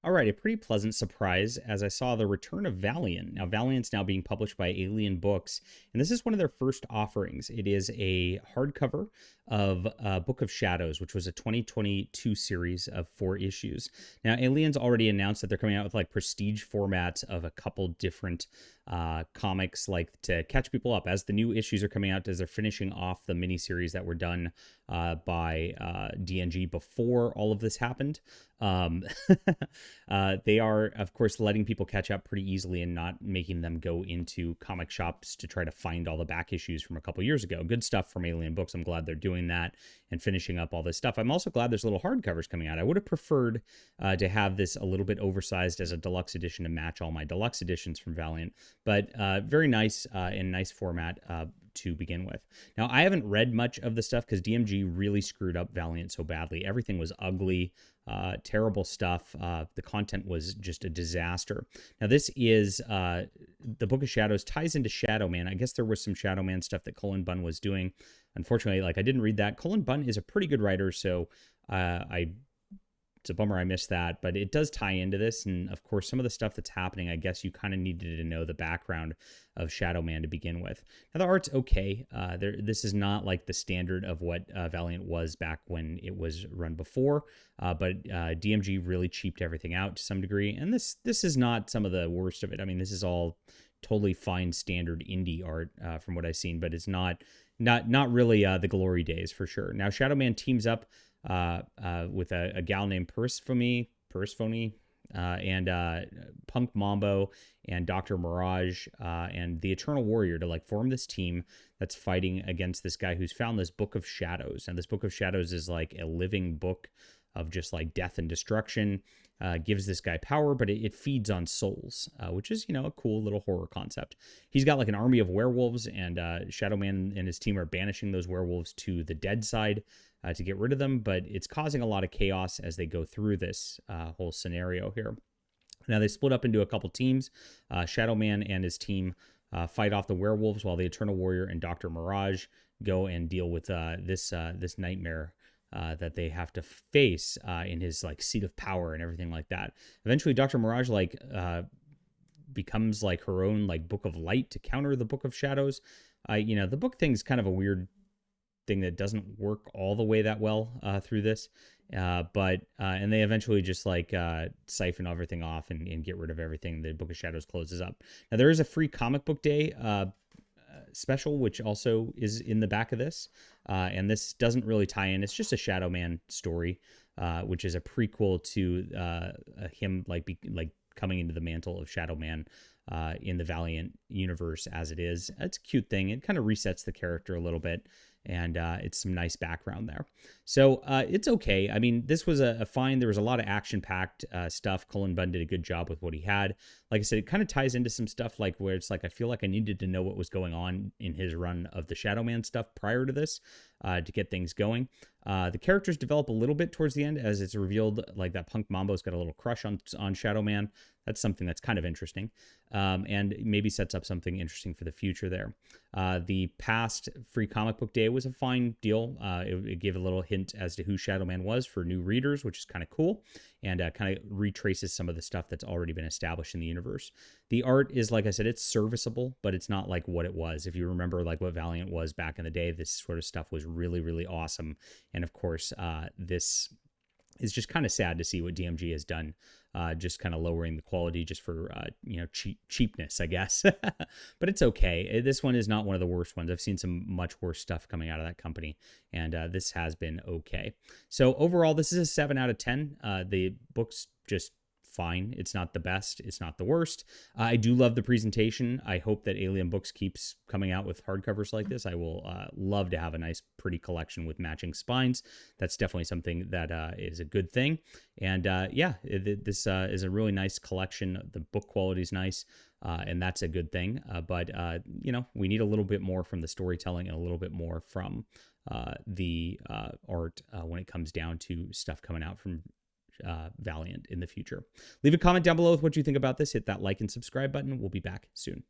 All right, a pretty pleasant surprise as I saw the return of Valiant. Now, Valiant's now being published by Alien Books, and this is one of their first offerings. It is a hardcover of Book of Shadows, which was a 2022 series of 4 issues. Now, Alien's already announced that they're coming out with like prestige formats of a couple different comics, like to catch people up as the new issues are coming out, as they're finishing off the miniseries that were done by DNG before all of this happened. Um, they are, of course, letting people catch up pretty easily and not making them go into comic shops to try to find all the back issues from a couple years ago. Good stuff from Alien Books. I'm glad they're doing that and finishing up all this stuff. I'm also glad there's little hardcovers coming out. I would have preferred to have this a little bit oversized as a deluxe edition to match all my deluxe editions from Valiant, but very nice and nice format to begin with. Now, I haven't read much of the stuff because DMG really screwed up Valiant so badly. Everything was ugly, terrible stuff. The content was just a disaster. Now, this is the Book of Shadows ties into Shadow Man. I guess there was some Shadow Man stuff that Cullen Bunn was doing. Unfortunately, like I didn't read that. Cullen Bunn is a pretty good writer, so it's a bummer I missed that, but it does tie into this. And of course, some of the stuff that's happening, I guess you kind of needed to know the background of Shadow Man to begin with. Now, the art's okay. This is not like the standard of what Valiant was back when it was run before, but DMG really cheaped everything out to some degree. And this is not some of the worst of it. I mean, this is all totally fine standard indie art from what I've seen, but it's not really the glory days for sure. Now, Shadow Man teams up with a gal named Persephone, and Punk Mambo and Dr. Mirage and the Eternal Warrior to like form this team that's fighting against this guy who's found this Book of Shadows. And this Book of Shadows is like a living book of just like death and destruction. Gives this guy power, but it feeds on souls, which is, a cool little horror concept. He's got like an army of werewolves, and Shadow Man and his team are banishing those werewolves to the dead side to get rid of them, but it's causing a lot of chaos as they go through this whole scenario here. Now, they split up into a couple teams. Shadow Man and his team fight off the werewolves, while the Eternal Warrior and Dr. Mirage go and deal with this nightmare that they have to face in his like seat of power and everything like that. Eventually, Dr. Mirage becomes like her own like Book of Light to counter the Book of Shadows. The book thing's kind of a weird thing that doesn't work all the way that well through this, but they eventually just like siphon everything off and get rid of everything. The Book of Shadows closes up. Now, there is a free comic book day special, which also is in the back of this, and this doesn't really tie in. It's just a Shadow Man story, which is a prequel to him coming into the mantle of Shadow Man in the Valiant universe as it is. It's a cute thing. It kind of resets the character a little bit, and it's some nice background there. So it's okay. I mean, this was a fine. There was a lot of action-packed stuff. Cullen Bunn did a good job with what he had. Like I said, it kind of ties into some stuff like where it's like I feel like I needed to know what was going on in his run of the Shadow Man stuff prior to this to get things going. The characters develop a little bit towards the end as it's revealed like that Punk Mambo's got a little crush on Shadow Man. That's something that's kind of interesting, and maybe sets up something interesting for the future there. The past free comic book day was a fine deal. It gave a little hint as to who Shadow Man was for new readers, which is kind of cool, and kind of retraces some of the stuff that's already been established in the universe. The art is, like I said, it's serviceable, but it's not like what it was. If you remember like what Valiant was back in the day, this sort of stuff was really, really awesome. And of course, this is just kind of sad to see what DMG has done, just kind of lowering the quality just for, cheapness, I guess. But it's okay. This one is not one of the worst ones. I've seen some much worse stuff coming out of that company, and this has been okay. So overall, this is a 7 out of 10. The book's just fine. It's not the best. It's not the worst. I do love the presentation. I hope that Alien Books keeps coming out with hardcovers like this. I will love to have a nice, pretty collection with matching spines. That's definitely something that is a good thing. And this is a really nice collection. The book quality is nice. And that's a good thing. But we need a little bit more from the storytelling and a little bit more from the art when it comes down to stuff coming out from Valiant in the future. Leave a comment down below with what you think about this. Hit that like and subscribe button. We'll be back soon.